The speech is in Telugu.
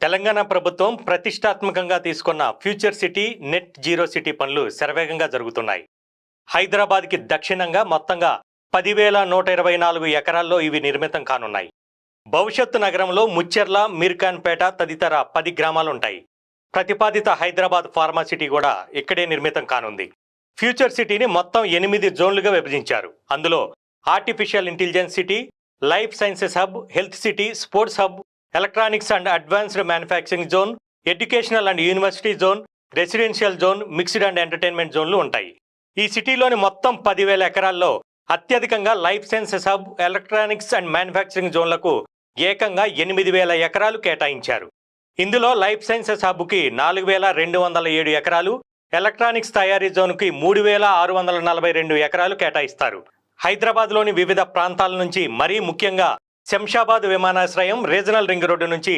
తెలంగాణ ప్రభుత్వం ప్రతిష్టాత్మకంగా తీసుకున్న future city, net zero city పనులు శరవేగంగా జరుగుతున్నాయి. హైదరాబాద్కి దక్షిణంగా మొత్తంగా 10,124 ఎకరాల్లో ఇవి నిర్మితం కానున్నాయి. భవిష్యత్తు నగరంలో ముచ్చెర్ల, మీర్ఖాన్పేట తదితర 10 గ్రామాలుంటాయి. ప్రతిపాదిత హైదరాబాద్ ఫార్మా సిటీ కూడా ఇక్కడే నిర్మితం కానుంది. ఫ్యూచర్ సిటీని మొత్తం 8 జోన్లుగా విభజించారు. అందులో artificial intelligence city, life sciences hub, health city, sports hub, electronics and advanced manufacturing zone, educational and university zone, residential zone, mixed and entertainment జోన్లు ఉంటాయి. ఈ సిటీలోని మొత్తం 10,000 ఎకరాల్లో అత్యధికంగా life sciences hub, electronics and manufacturing జోన్లకు ఏకంగా 8,000 ఎకరాలు కేటాయించారు. ఇందులో లైఫ్ సైన్సెస్ హబ్కి 4,207 ఎకరాలు, ఎలక్ట్రానిక్స్ తయారీ జోన్కి 3,642 ఎకరాలు కేటాయిస్తారు. హైదరాబాద్లోని వివిధ ప్రాంతాల నుంచి, మరీ ముఖ్యంగా శంషాబాద్ విమానాశ్రయం, రీజనల్ రింగ్ రోడ్డు నుంచి